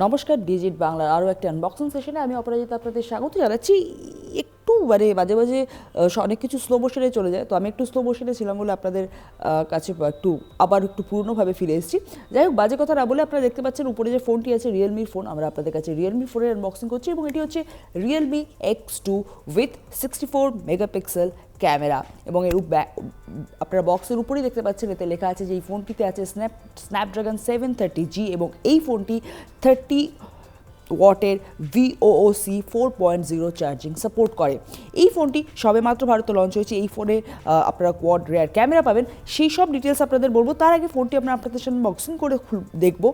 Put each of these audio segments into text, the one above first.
নমস্কার, ডিজিট বাংলার আরও একটা আনবক্সিং সেশনে আমি অপরাজিতা আপনাদের স্বাগত জানাচ্ছি। একটু মাঝে মাঝে অনেক কিছু স্লো মোশনে চলে যায়, তো আমি একটু স্লো মোশনে ছিলাম বলে আপনাদের কাছে একটু পুরনোভাবে ফিরে এসেছি। যাই হোক, বাজে কথা না বলে আপনারা দেখতে পাচ্ছেন উপরে যে ফোনটি আছে রিয়েলমির ফোন, আমরা আপনাদের কাছে রিয়েলমি ফোনের আনবক্সিং করছি এবং এটি হচ্ছে Realme X2 with 64 megapixel camera. এবং এর আপনারা বক্সের উপরেই দেখতে পাচ্ছেন, এতে লেখা আছে যে এই ফোনটিতে আছে স্ন্যাপড্রাগন 730G এবং এই ফোনটি 30 ওয়াটের VOOC 4.0 চার্জিং সাপোর্ট করে। এই ফোনটি সবেমাত্র ভারতে লঞ্চ হয়েছে। এই ফোনে আপনারা কোয়াড রেয়ার ক্যামেরা পাবেন, সেই সব ডিটেলস আপনাদের বলবো। তার আগে ফোনটি আমরা আপনাদের সামনে আনবক্সিং করে দেখব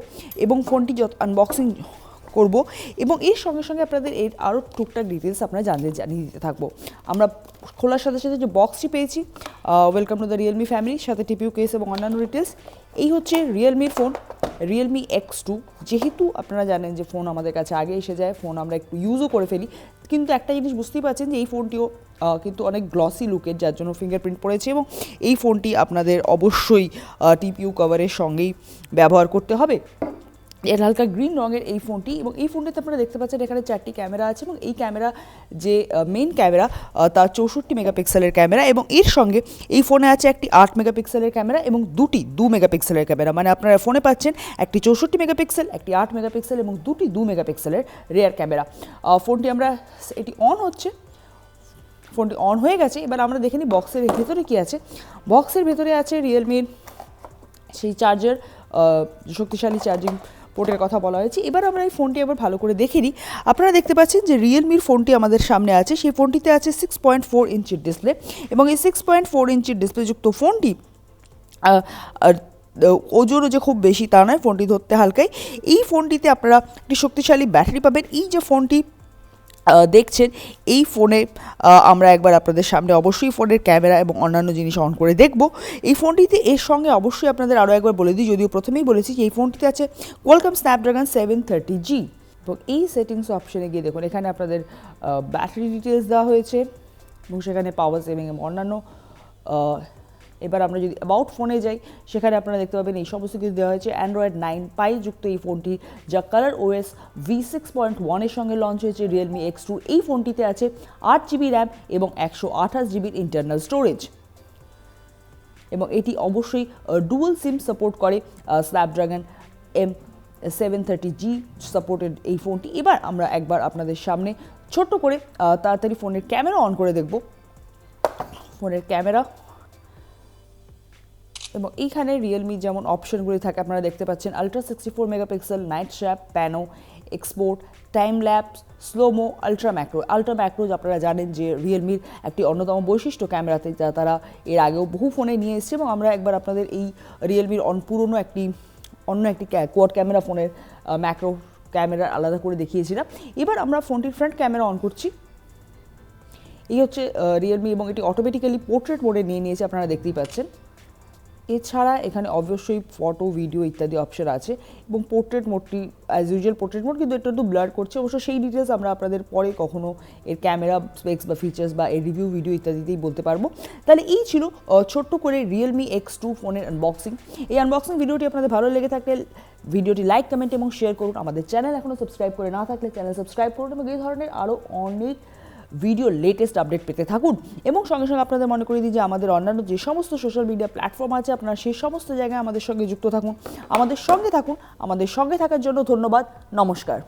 এবং ফোনটি আনবক্সিং করব এবং এর সঙ্গে সঙ্গে আপনাদের এর আরও টুকটাক ডিটেলস আপনারা জানিয়ে দিতে থাকবো। আমরা খোলার সাথে সাথে যে বক্সটি পেয়েছি, welcome to the Realme family, সাথে টিপিউ কেস এবং অন্যান্য ডিটেলস। এই হচ্ছে রিয়েলমির ফোন Realme X2। যেহেতু আপনারা জানেন যে ফোন আমাদের কাছে আগে এসে যায়, ফোন আমরা একটু ইউজও করে ফেলি, কিন্তু একটা জিনিস বুঝতেই পারছেন যে এই ফোনটিও কিন্তু অনেক গ্লসি লুকের, যার জন্য ফিঙ্গারপ্রিন্ট পড়েছে এবং এই ফোনটি আপনাদের অবশ্যই টিপিউ কভারের সঙ্গেই ব্যবহার করতে হবে। এর হালকা গ্রিন রঙের এই ফোনটি, এবং এই ফোনটিতে আপনারা দেখতে পাচ্ছেন এখানে 4টি ক্যামেরা আছে এবং এই ক্যামেরা যে মেইন ক্যামেরা তার 64 মেগাপিক্সেলের ক্যামেরা, এবং এর সঙ্গে এই ফোনে আছে একটি 8 মেগাপিক্সেলের ক্যামেরা এবং দুটি 2 মেগাপিক্সেলের ক্যামেরা। মানে আপনারা ফোনে পাচ্ছেন একটি 64 মেগাপিক্সেল, একটি 8 মেগাপিক্সেল এবং দুটি 2 মেগাপিক্সেলের রেয়ার ক্যামেরা। ফোনটি এটি অন হচ্ছে, ফোনটি অন হয়ে গেছে। এবার আমরা দেখে নিই বক্সের ভেতরে কী আছে। বক্সের ভেতরে আছে রিয়েলমির সেই চার্জার, শক্তিশালী চার্জিং পোর্টের কথা বলা হয়েছে। এবার আমরা এই ফোনটি আবার ভালো করে দেখে নিই। আপনারা দেখতে পাচ্ছেন যে রিয়েলমির ফোনটি আমাদের সামনে আছে, সেই ফোনটিতে আছে 6.4 ইঞ্চির ডিসপ্লে এবং এই 6.4 ইঞ্চির ডিসপ্লেযুক্ত ফোনটি ওজনও যে খুব বেশি তা নয়, ফোনটি ধরতে হালকাই। এই ফোনটিতে আপনারা একটি শক্তিশালী ব্যাটারি পাবেন। এই যে ফোনটি দেখছেন, এই ফোনে আমরা একবার আপনাদের সামনে অবশ্যই ফোনের ক্যামেরা এবং অন্যান্য জিনিস অন করে দেখব। এই ফোনটিতে এর সঙ্গে অবশ্যই আপনাদের আরও একবার বলে দিই, যদিও প্রথমেই বলেছি যে এই ফোনটিতে আছে কোয়ালকম স্ন্যাপড্রাগন 730G। এবং এই সেটিংস অপশনে গিয়ে দেখুন, এখানে আপনাদের ব্যাটারি ডিটেলস দেওয়া হয়েছে এবং সেখানে পাওয়ার সেভিং এবং অন্যান্য। এবার আমরা যদি অ্যাবাউট ফোনে যাই, সেখানে আপনারা দেখতে পাবেন এই সমস্ত কিছু দেওয়া হয়েছে। অ্যান্ড্রয়েড 9 পাই যুক্ত এই ফোনটি, যা কালার OS V6.1 এর সঙ্গে লঞ্চ হয়েছে Realme X2। এই ফোনটিতে আছে 8GB র্যাম এবং 128GB ইন্টারনাল স্টোরেজ, এবং এটি অবশ্যই ডুয়াল সিম সাপোর্ট করে। স্ন্যাপড্রাগন M730G সাপোর্টেড এই ফোনটি। এবার আমরা একবার আপনাদের সামনে ছোট্ট করে তাড়াতাড়ি ফোনের ক্যামেরা অন করে দেখব। ফোনের ক্যামেরা, এবং এইখানে রিয়েলমি যেমন অপশনগুলি থাকে আপনারা দেখতে পাচ্ছেন, ultra 64 megapixel, nightscape, pano, expert, time lapse, slomo, ultra macros আপনারা জানেন যে রিয়েলমির একটি অন্যতম বৈশিষ্ট্য ক্যামেরাতে, যা তারা এর আগেও বহু ফোনে নিয়ে এসেছে। এবং আমরা একবার আপনাদের এই রিয়েলমির অন্য একটি কোয়াড ক্যামেরা ফোনের ম্যাক্রো ক্যামেরা আলাদা করে দেখিয়েছিলাম। এবার আমরা ফোনটির ফ্রন্ট ক্যামেরা অন করছি। এই হচ্ছে রিয়েলমি, এবং এটি অটোমেটিক্যালি পোর্ট্রেট মোডে নিয়ে নিয়েছে, আপনারা দেখতেই পাচ্ছেন। এছাড়া এখানে অবশ্যই ফটো, ভিডিও ইত্যাদি অপশন আছে, এবং পোর্ট্রেট মোডটি অ্যাজ ইউজুয়াল পোর্ট্রেট মোড, কিন্তু একটু ব্লার করছে। অবশ্য সেই ডিটেলস আমরা আপনাদের পরে কখনো এর ক্যামেরা স্পেক্স বা ফিচার্স বা এর রিভিউ ভিডিও ইত্যাদিতেই বলতে পারবো। তাহলে এই ছিল ছোট্ট করে Realme X2 ফোনের আনবক্সিং। এই আনবক্সিং ভিডিওটি আপনাদের ভালো লেগে থাকলে ভিডিওটি লাইক, কমেন্ট এবং শেয়ার করুন। আমাদের চ্যানেল এখনও সাবস্ক্রাইব করে না থাকলে চ্যানেল সাবস্ক্রাইব করুন এবং এই ধরনের আরও অনেক ভিডিও লেটেস্ট আপডেট পেতে থাকুন। এবং সঙ্গে সঙ্গে আপনাদের মনে করিয়ে দিই যে আমাদের অন্যান্য যে সমস্ত সোশ্যাল মিডিয়া প্ল্যাটফর্ম আছে, আপনারা সেই সমস্ত জায়গায় আমাদের সঙ্গে যুক্ত থাকুন, আমাদের সঙ্গে থাকুন। আমাদের সঙ্গে থাকার জন্য ধন্যবাদ। নমস্কার।